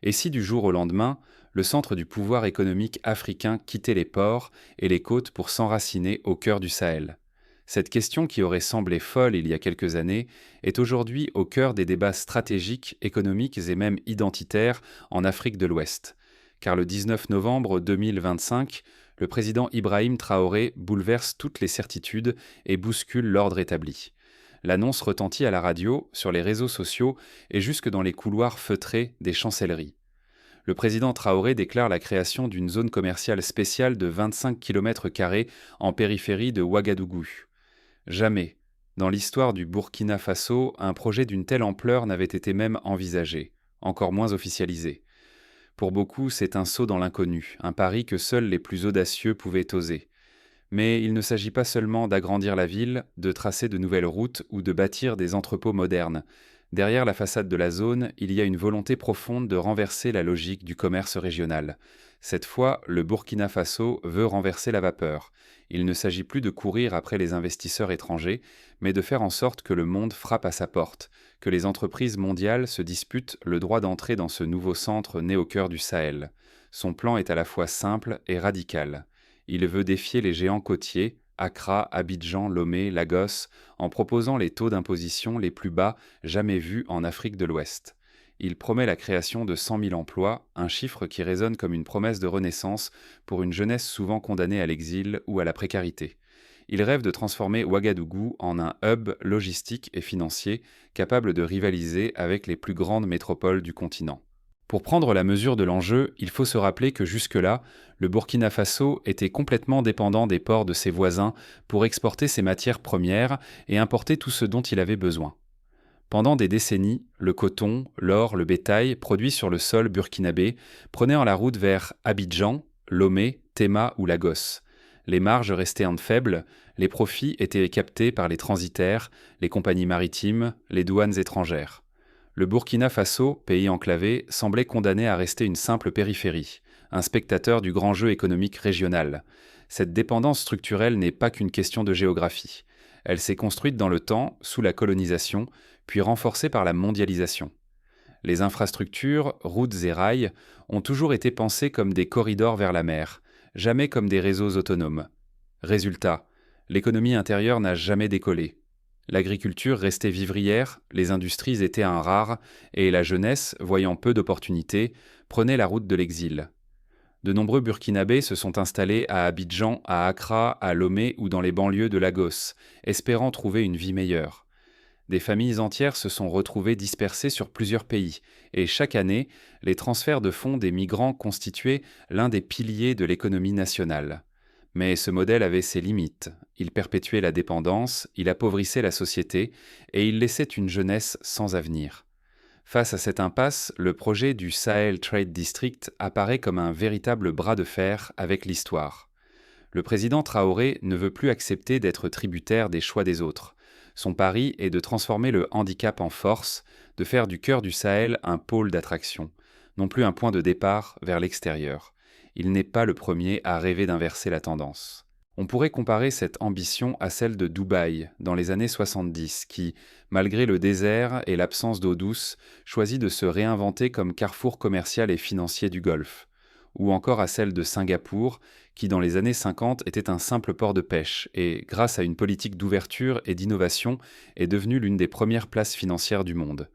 Et si du jour au lendemain, le centre du pouvoir économique africain quittait les ports et les côtes pour s'enraciner au cœur du Sahel? Cette question qui aurait semblé folle il y a quelques années est aujourd'hui au cœur des débats stratégiques, économiques et même identitaires en Afrique de l'Ouest. Car le 19 novembre 2025, le président Ibrahim Traoré bouleverse toutes les certitudes et bouscule l'ordre établi. L'annonce retentit à la radio, sur les réseaux sociaux et jusque dans les couloirs feutrés des chancelleries. Le président Traoré déclare la création d'une zone commerciale spéciale de 25 km² en périphérie de Ouagadougou. Jamais, dans l'histoire du Burkina Faso, un projet d'une telle ampleur n'avait été même envisagé, encore moins officialisé. Pour beaucoup, c'est un saut dans l'inconnu, un pari que seuls les plus audacieux pouvaient oser. Mais il ne s'agit pas seulement d'agrandir la ville, de tracer de nouvelles routes ou de bâtir des entrepôts modernes. Derrière la façade de la zone, il y a une volonté profonde de renverser la logique du commerce régional. Cette fois, le Burkina Faso veut renverser la vapeur. Il ne s'agit plus de courir après les investisseurs étrangers, mais de faire en sorte que le monde frappe à sa porte, que les entreprises mondiales se disputent le droit d'entrer dans ce nouveau centre né au cœur du Sahel. Son plan est à la fois simple et radical. Il veut défier les géants côtiers, Accra, Abidjan, Lomé, Lagos, en proposant les taux d'imposition les plus bas jamais vus en Afrique de l'Ouest. Il promet la création de 100 000 emplois, un chiffre qui résonne comme une promesse de renaissance pour une jeunesse souvent condamnée à l'exil ou à la précarité. Il rêve de transformer Ouagadougou en un hub logistique et financier capable de rivaliser avec les plus grandes métropoles du continent. Pour prendre la mesure de l'enjeu, il faut se rappeler que jusque-là, le Burkina Faso était complètement dépendant des ports de ses voisins pour exporter ses matières premières et importer tout ce dont il avait besoin. Pendant des décennies, le coton, l'or, le bétail produits sur le sol burkinabé prenaient en la route vers Abidjan, Lomé, Tema ou Lagos. Les marges restaient faibles, les profits étaient captés par les transitaires, les compagnies maritimes, les douanes étrangères. Le Burkina Faso, pays enclavé, semblait condamné à rester une simple périphérie, un spectateur du grand jeu économique régional. Cette dépendance structurelle n'est pas qu'une question de géographie. Elle s'est construite dans le temps, sous la colonisation, puis renforcée par la mondialisation. Les infrastructures, routes et rails, ont toujours été pensées comme des corridors vers la mer, jamais comme des réseaux autonomes. Résultat, l'économie intérieure n'a jamais décollé. L'agriculture restait vivrière, les industries étaient un rare, et la jeunesse, voyant peu d'opportunités, prenait la route de l'exil. De nombreux Burkinabés se sont installés à Abidjan, à Accra, à Lomé ou dans les banlieues de Lagos, espérant trouver une vie meilleure. Des familles entières se sont retrouvées dispersées sur plusieurs pays, et chaque année, les transferts de fonds des migrants constituaient l'un des piliers de l'économie nationale. Mais ce modèle avait ses limites. Il perpétuait la dépendance, il appauvrissait la société, et il laissait une jeunesse sans avenir. Face à cette impasse, le projet du Sahel Trade District apparaît comme un véritable bras de fer avec l'histoire. Le président Traoré ne veut plus accepter d'être tributaire des choix des autres. Son pari est de transformer le handicap en force, de faire du cœur du Sahel un pôle d'attraction, non plus un point de départ vers l'extérieur. Il n'est pas le premier à rêver d'inverser la tendance. On pourrait comparer cette ambition à celle de Dubaï dans les années 70 qui, malgré le désert et l'absence d'eau douce, choisit de se réinventer comme carrefour commercial et financier du Golfe. Ou encore à celle de Singapour qui, dans les années 50, était un simple port de pêche et, grâce à une politique d'ouverture et d'innovation, est devenue l'une des premières places financières du monde.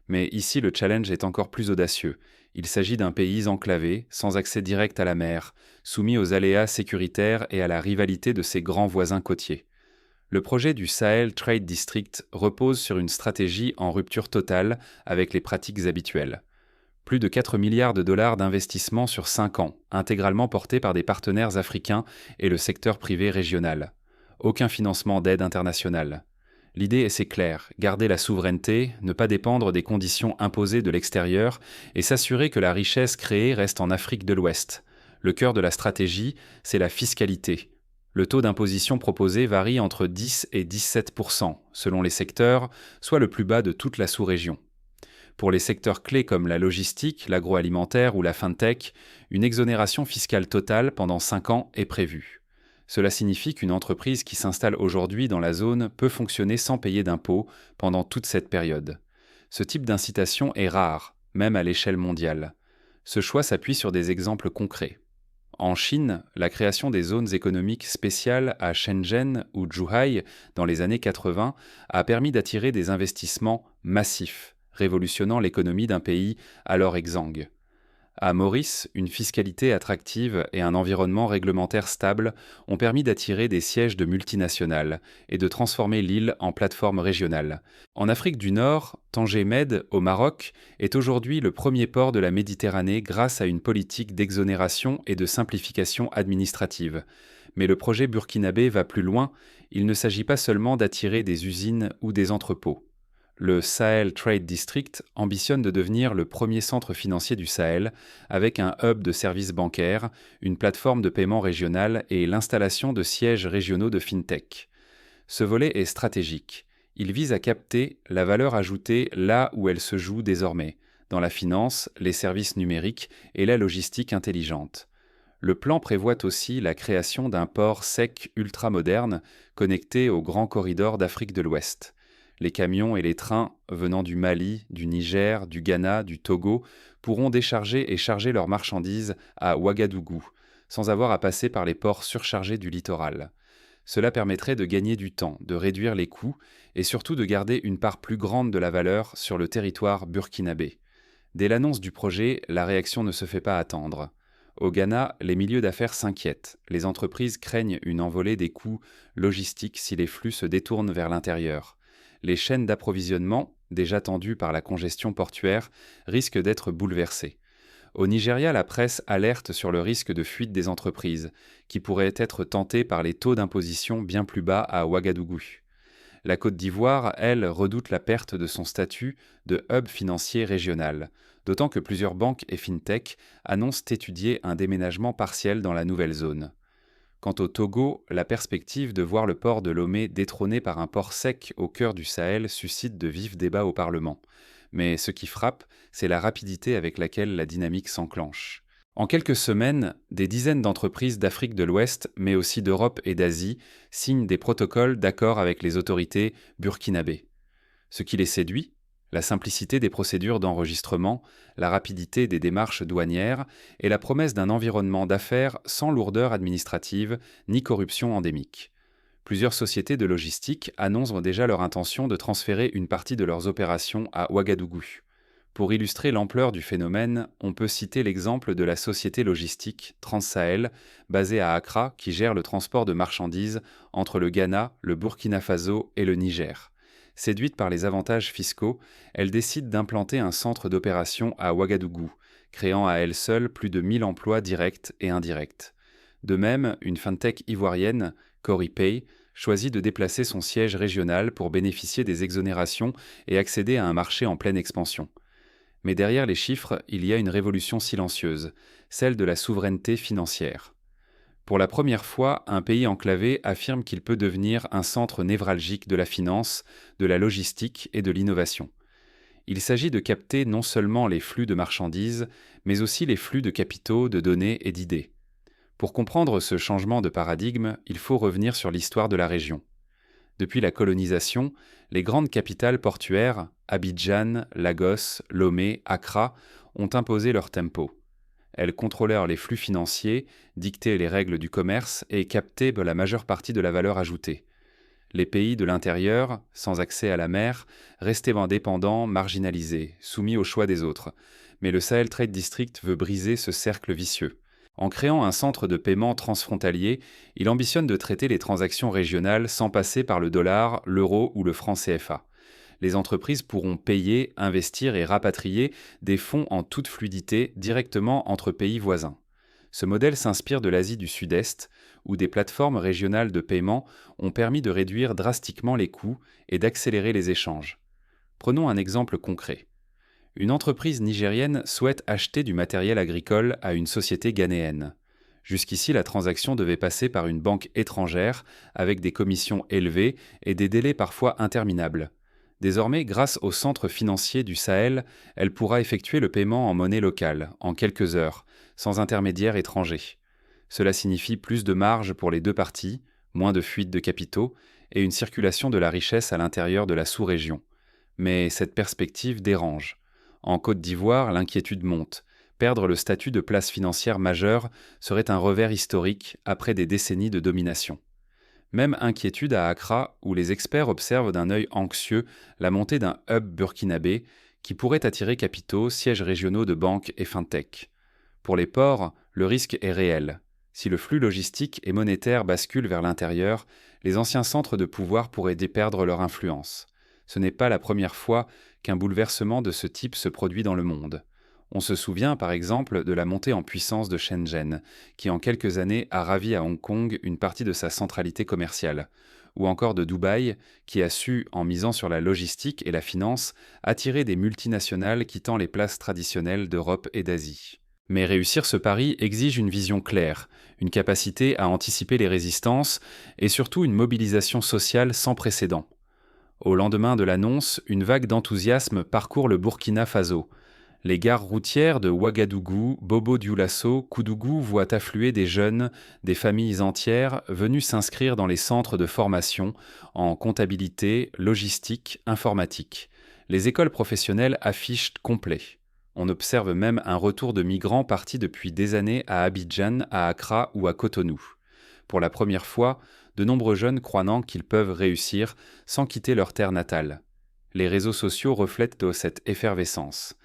Mais ici, le challenge est encore plus audacieux. Il s'agit d'un pays enclavé, sans accès direct à la mer, soumis aux aléas sécuritaires et à la rivalité de ses grands voisins côtiers. Le projet du Sahel Trade District repose sur une stratégie en rupture totale avec les pratiques habituelles. Plus de 4 milliards de dollars d'investissement sur 5 ans, intégralement portés par des partenaires africains et le secteur privé régional. Aucun financement d'aide internationale. L'idée est assez claire, garder la souveraineté, ne pas dépendre des conditions imposées de l'extérieur et s'assurer que la richesse créée reste en Afrique de l'Ouest. Le cœur de la stratégie, c'est la fiscalité. Le taux d'imposition proposé varie entre 10 et 17%, selon les secteurs, soit le plus bas de toute la sous-région. Pour les secteurs clés comme la logistique, l'agroalimentaire ou la fintech, une exonération fiscale totale pendant 5 ans est prévue. Cela signifie qu'une entreprise qui s'installe aujourd'hui dans la zone peut fonctionner sans payer d'impôts pendant toute cette période. Ce type d'incitation est rare, même à l'échelle mondiale. Ce choix s'appuie sur des exemples concrets. En Chine, la création des zones économiques spéciales à Shenzhen ou Zhuhai dans les années 80 a permis d'attirer des investissements massifs, révolutionnant l'économie d'un pays alors exsangue. À Maurice, une fiscalité attractive et un environnement réglementaire stable ont permis d'attirer des sièges de multinationales et de transformer l'île en plateforme régionale. En Afrique du Nord, Tanger Med, au Maroc, est aujourd'hui le premier port de la Méditerranée grâce à une politique d'exonération et de simplification administrative. Mais le projet burkinabé va plus loin, il ne s'agit pas seulement d'attirer des usines ou des entrepôts. Le Sahel Trade District ambitionne de devenir le premier centre financier du Sahel, avec un hub de services bancaires, une plateforme de paiement régionale et l'installation de sièges régionaux de FinTech. Ce volet est stratégique. Il vise à capter la valeur ajoutée là où elle se joue désormais, dans la finance, les services numériques et la logistique intelligente. Le plan prévoit aussi la création d'un port sec ultramoderne connecté au grand corridor d'Afrique de l'Ouest. Les camions et les trains venant du Mali, du Niger, du Ghana, du Togo pourront décharger et charger leurs marchandises à Ouagadougou, sans avoir à passer par les ports surchargés du littoral. Cela permettrait de gagner du temps, de réduire les coûts et surtout de garder une part plus grande de la valeur sur le territoire burkinabé. Dès l'annonce du projet, la réaction ne se fait pas attendre. Au Ghana, les milieux d'affaires s'inquiètent. Les entreprises craignent une envolée des coûts logistiques si les flux se détournent vers l'intérieur. Les chaînes d'approvisionnement, déjà tendues par la congestion portuaire, risquent d'être bouleversées. Au Nigeria, la presse alerte sur le risque de fuite des entreprises, qui pourraient être tentées par les taux d'imposition bien plus bas à Ouagadougou. La Côte d'Ivoire, elle, redoute la perte de son statut de hub financier régional, d'autant que plusieurs banques et fintech annoncent étudier un déménagement partiel dans la nouvelle zone. Quant au Togo, la perspective de voir le port de Lomé détrôné par un port sec au cœur du Sahel suscite de vifs débats au Parlement. Mais ce qui frappe, c'est la rapidité avec laquelle la dynamique s'enclenche. En quelques semaines, des dizaines d'entreprises d'Afrique de l'Ouest, mais aussi d'Europe et d'Asie, signent des protocoles d'accord avec les autorités burkinabées. Ce qui les séduit, la simplicité des procédures d'enregistrement, la rapidité des démarches douanières et la promesse d'un environnement d'affaires sans lourdeur administrative ni corruption endémique. Plusieurs sociétés de logistique annoncent déjà leur intention de transférer une partie de leurs opérations à Ouagadougou. Pour illustrer l'ampleur du phénomène, on peut citer l'exemple de la société logistique Transsahel, basée à Accra, qui gère le transport de marchandises entre le Ghana, le Burkina Faso et le Niger. Séduite par les avantages fiscaux, elle décide d'implanter un centre d'opération à Ouagadougou, créant à elle seule plus de 1000 emplois directs et indirects. De même, une fintech ivoirienne, Coripay, choisit de déplacer son siège régional pour bénéficier des exonérations et accéder à un marché en pleine expansion. Mais derrière les chiffres, il y a une révolution silencieuse, celle de la souveraineté financière. Pour la première fois, un pays enclavé affirme qu'il peut devenir un centre névralgique de la finance, de la logistique et de l'innovation. Il s'agit de capter non seulement les flux de marchandises, mais aussi les flux de capitaux, de données et d'idées. Pour comprendre ce changement de paradigme, il faut revenir sur l'histoire de la région. Depuis la colonisation, les grandes capitales portuaires, Abidjan, Lagos, Lomé, Accra, ont imposé leur tempo. Elles contrôlèrent les flux financiers, dictaient les règles du commerce et captaient la majeure partie de la valeur ajoutée. Les pays de l'intérieur, sans accès à la mer, restaient indépendants, marginalisés, soumis au choix des autres. Mais le Sahel Trade District veut briser ce cercle vicieux. En créant un centre de paiement transfrontalier, il ambitionne de traiter les transactions régionales sans passer par le dollar, l'euro ou le franc CFA. Les entreprises pourront payer, investir et rapatrier des fonds en toute fluidité directement entre pays voisins. Ce modèle s'inspire de l'Asie du Sud-Est, où des plateformes régionales de paiement ont permis de réduire drastiquement les coûts et d'accélérer les échanges. Prenons un exemple concret. Une entreprise nigérienne souhaite acheter du matériel agricole à une société ghanéenne. Jusqu'ici, la transaction devait passer par une banque étrangère, avec des commissions élevées et des délais parfois interminables. Désormais, grâce au centre financier du Sahel, elle pourra effectuer le paiement en monnaie locale, en quelques heures, sans intermédiaire étranger. Cela signifie plus de marge pour les deux parties, moins de fuites de capitaux et une circulation de la richesse à l'intérieur de la sous-région. Mais cette perspective dérange. En Côte d'Ivoire, l'inquiétude monte, Perdre le statut de place financière majeure serait un revers historique après des décennies de domination. Même inquiétude à Accra, où les experts observent d'un œil anxieux la montée d'un hub burkinabé qui pourrait attirer capitaux, sièges régionaux de banques et fintech. Pour les ports, le risque est réel. Si le flux logistique et monétaire bascule vers l'intérieur, les anciens centres de pouvoir pourraient perdre leur influence. Ce n'est pas la première fois qu'un bouleversement de ce type se produit dans le monde. On se souvient par exemple de la montée en puissance de Shenzhen, qui en quelques années a ravi à Hong Kong une partie de sa centralité commerciale, ou encore de Dubaï, qui a su, en misant sur la logistique et la finance, attirer des multinationales quittant les places traditionnelles d'Europe et d'Asie. Mais réussir ce pari exige une vision claire, une capacité à anticiper les résistances et surtout une mobilisation sociale sans précédent. Au lendemain de l'annonce, une vague d'enthousiasme parcourt le Burkina Faso. Les gares routières de Ouagadougou, Bobo-Dioulasso, Koudougou voient affluer des jeunes, des familles entières venus s'inscrire dans les centres de formation en comptabilité, logistique, informatique. Les écoles professionnelles affichent complet. On observe même un retour de migrants partis depuis des années à Abidjan, à Accra ou à Cotonou. Pour la première fois, de nombreux jeunes croient qu'ils peuvent réussir sans quitter leur terre natale. Les réseaux sociaux reflètent cette effervescence.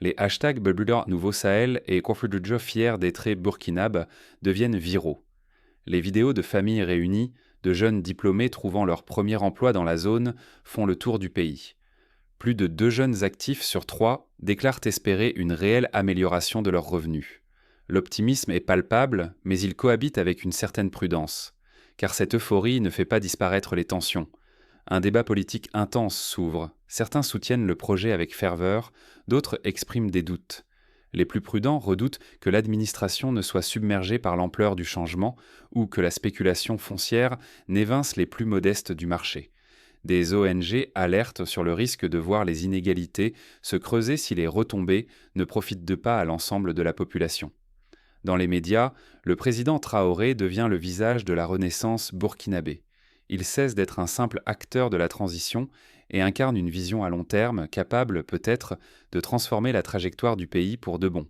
Les hashtags Babula Nouveau Sahel et Kofoudjo fier d'être burkinabé deviennent viraux. Les vidéos de familles réunies, de jeunes diplômés trouvant leur premier emploi dans la zone, font le tour du pays. Plus de 2 jeunes actifs sur 3 déclarent espérer une réelle amélioration de leurs revenus. L'optimisme est palpable, mais il cohabite avec une certaine prudence, car cette euphorie ne fait pas disparaître les tensions. Un débat politique intense s'ouvre. Certains soutiennent le projet avec ferveur, d'autres expriment des doutes. Les plus prudents redoutent que l'administration ne soit submergée par l'ampleur du changement ou que la spéculation foncière n'évince les plus modestes du marché. Des ONG alertent sur le risque de voir les inégalités se creuser si les retombées ne profitent pas à l'ensemble de la population. Dans les médias, le président Traoré devient le visage de la renaissance burkinabé. Il cesse d'être un simple acteur de la transition et incarne une vision à long terme capable, peut-être, de transformer la trajectoire du pays pour de bon.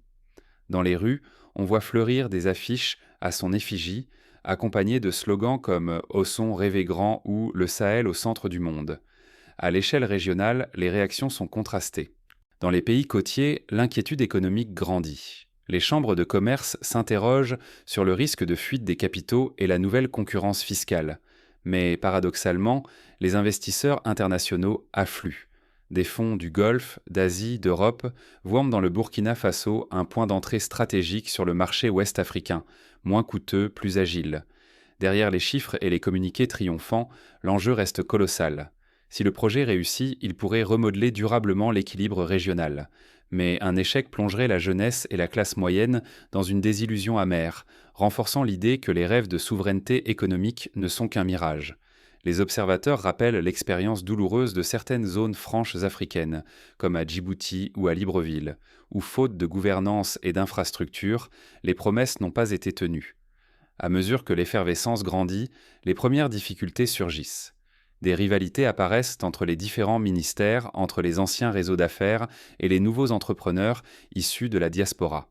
Dans les rues, on voit fleurir des affiches à son effigie, accompagnées de slogans comme « Osons rêver grand » ou « Le Sahel au centre du monde ». À l'échelle régionale, les réactions sont contrastées. Dans les pays côtiers, l'inquiétude économique grandit. Les chambres de commerce s'interrogent sur le risque de fuite des capitaux et la nouvelle concurrence fiscale. Mais paradoxalement, les investisseurs internationaux affluent. Des fonds du Golfe, d'Asie, d'Europe voient dans le Burkina Faso un point d'entrée stratégique sur le marché ouest-africain, moins coûteux, plus agile. Derrière les chiffres et les communiqués triomphants, l'enjeu reste colossal. Si le projet réussit, il pourrait remodeler durablement l'équilibre régional. Mais un échec plongerait la jeunesse et la classe moyenne dans une désillusion amère, renforçant l'idée que les rêves de souveraineté économique ne sont qu'un mirage. Les observateurs rappellent l'expérience douloureuse de certaines zones franches africaines, comme à Djibouti ou à Libreville, où, faute de gouvernance et d'infrastructures, les promesses n'ont pas été tenues. À mesure que l'effervescence grandit, les premières difficultés surgissent. Des rivalités apparaissent entre les différents ministères, entre les anciens réseaux d'affaires et les nouveaux entrepreneurs issus de la diaspora.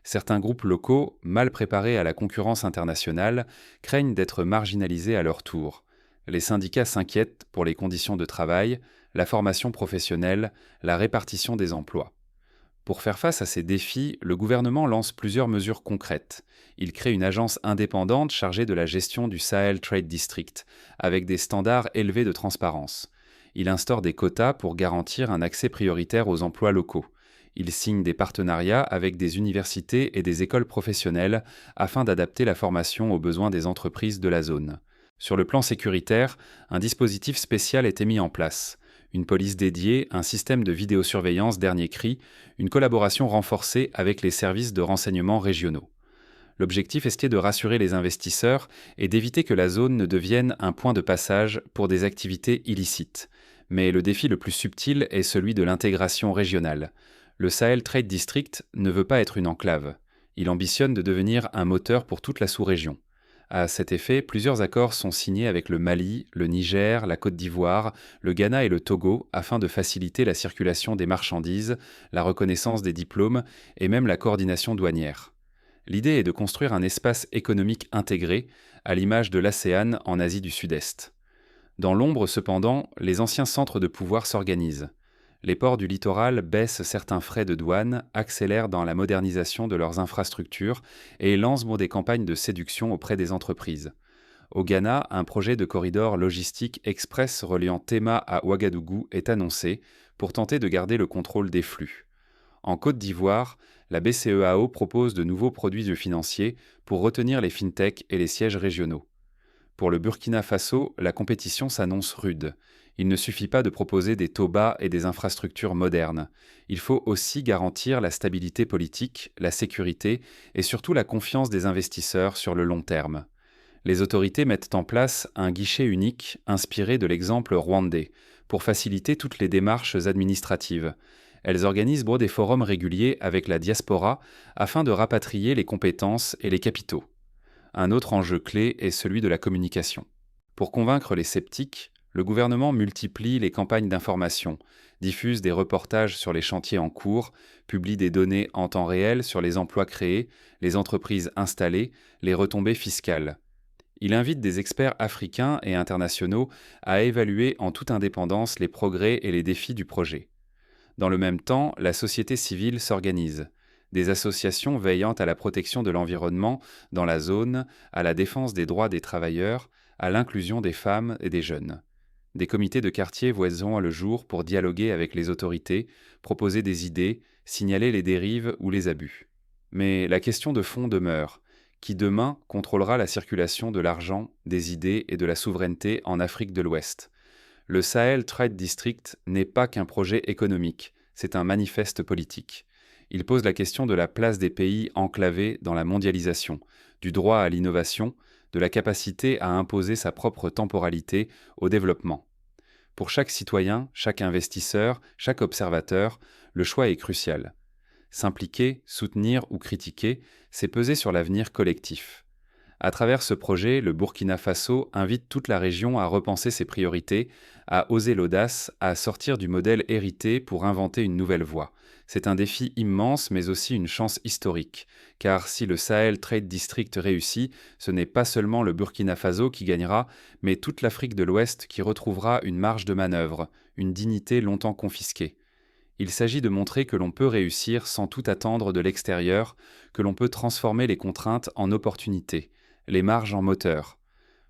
Certains groupes locaux, mal préparés à la concurrence internationale, craignent d'être marginalisés à leur tour. Les syndicats s'inquiètent pour les conditions de travail, la formation professionnelle, la répartition des emplois. Pour faire face à ces défis, le gouvernement lance plusieurs mesures concrètes. Il crée une agence indépendante chargée de la gestion du Sahel Trade District, avec des standards élevés de transparence. Il instaure des quotas pour garantir un accès prioritaire aux emplois locaux. Il signe des partenariats avec des universités et des écoles professionnelles afin d'adapter la formation aux besoins des entreprises de la zone. Sur le plan sécuritaire, un dispositif spécial était mis en place. Une police dédiée, un système de vidéosurveillance dernier cri, une collaboration renforcée avec les services de renseignement régionaux. L'objectif était de rassurer les investisseurs et d'éviter que la zone ne devienne un point de passage pour des activités illicites. Mais le défi le plus subtil est celui de l'intégration régionale. Le Sahel Trade District ne veut pas être une enclave. Il ambitionne de devenir un moteur pour toute la sous-région. À cet effet, plusieurs accords sont signés avec le Mali, le Niger, la Côte d'Ivoire, le Ghana et le Togo afin de faciliter la circulation des marchandises, la reconnaissance des diplômes et même la coordination douanière. L'idée est de construire un espace économique intégré, à l'image de l'ASEAN en Asie du Sud-Est. Dans l'ombre, cependant, les anciens centres de pouvoir s'organisent. Les ports du littoral baissent certains frais de douane, accélèrent dans la modernisation de leurs infrastructures et lancent des campagnes de séduction auprès des entreprises. Au Ghana, un projet de corridor logistique express reliant Tema à Ouagadougou est annoncé pour tenter de garder le contrôle des flux. En Côte d'Ivoire, la BCEAO propose de nouveaux produits financiers pour retenir les fintechs et les sièges régionaux. Pour le Burkina Faso, la compétition s'annonce rude. Il ne suffit pas de proposer des taux bas et des infrastructures modernes. Il faut aussi garantir la stabilité politique, la sécurité et surtout la confiance des investisseurs sur le long terme. Les autorités mettent en place un guichet unique inspiré de l'exemple rwandais pour faciliter toutes les démarches administratives. Elles organisent des forums réguliers avec la diaspora afin de rapatrier les compétences et les capitaux. Un autre enjeu clé est celui de la communication. Pour convaincre les sceptiques, le gouvernement multiplie les campagnes d'information, diffuse des reportages sur les chantiers en cours, publie des données en temps réel sur les emplois créés, les entreprises installées, les retombées fiscales. Il invite des experts africains et internationaux à évaluer en toute indépendance les progrès et les défis du projet. Dans le même temps, la société civile s'organise. Des associations veillant à la protection de l'environnement dans la zone, à la défense des droits des travailleurs, à l'inclusion des femmes et des jeunes. Des comités de quartier voient le jour pour dialoguer avec les autorités, proposer des idées, signaler les dérives ou les abus. Mais la question de fond demeure. Qui demain contrôlera la circulation de l'argent, des idées et de la souveraineté en Afrique de l'Ouest? Le Sahel Trade District n'est pas qu'un projet économique, c'est un manifeste politique. Il pose la question de la place des pays enclavés dans la mondialisation, du droit à l'innovation, de la capacité à imposer sa propre temporalité au développement. Pour chaque citoyen, chaque investisseur, chaque observateur, le choix est crucial. S'impliquer, soutenir ou critiquer, c'est peser sur l'avenir collectif. À travers ce projet, le Burkina Faso invite toute la région à repenser ses priorités, à oser l'audace, à sortir du modèle hérité pour inventer une nouvelle voie. C'est un défi immense, mais aussi une chance historique. Car si le Sahel Trade District réussit, ce n'est pas seulement le Burkina Faso qui gagnera, mais toute l'Afrique de l'Ouest qui retrouvera une marge de manœuvre, une dignité longtemps confisquée. Il s'agit de montrer que l'on peut réussir sans tout attendre de l'extérieur, que l'on peut transformer les contraintes en opportunités, les marges en moteurs.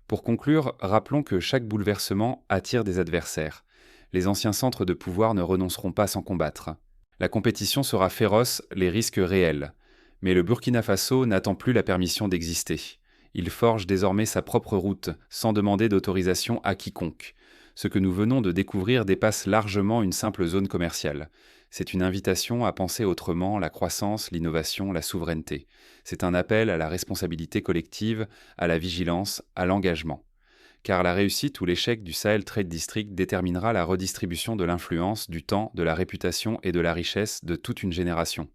Pour conclure, rappelons que chaque bouleversement attire des adversaires. Les anciens centres de pouvoir ne renonceront pas sans combattre. La compétition sera féroce, les risques réels. Mais le Burkina Faso n'attend plus la permission d'exister. Il forge désormais sa propre route, sans demander d'autorisation à quiconque. Ce que nous venons de découvrir dépasse largement une simple zone commerciale. C'est une invitation à penser autrement la croissance, l'innovation, la souveraineté. C'est un appel à la responsabilité collective, à la vigilance, à l'engagement. Car la réussite ou l'échec du Sahel Trade District déterminera la redistribution de l'influence, du temps, de la réputation et de la richesse de toute une génération.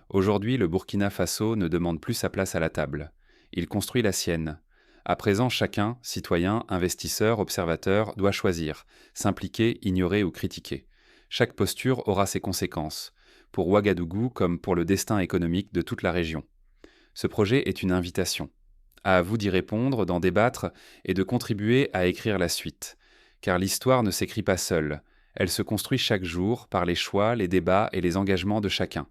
Aujourd'hui, le Burkina Faso ne demande plus sa place à la table. Il construit la sienne. À présent, chacun, citoyen, investisseur, observateur, doit choisir, s'impliquer, ignorer ou critiquer. Chaque posture aura ses conséquences, pour Ouagadougou comme pour le destin économique de toute la région. Ce projet est une invitation. À vous d'y répondre, d'en débattre et de contribuer à écrire la suite. Car l'histoire ne s'écrit pas seule, elle se construit chaque jour par les choix, les débats et les engagements de chacun.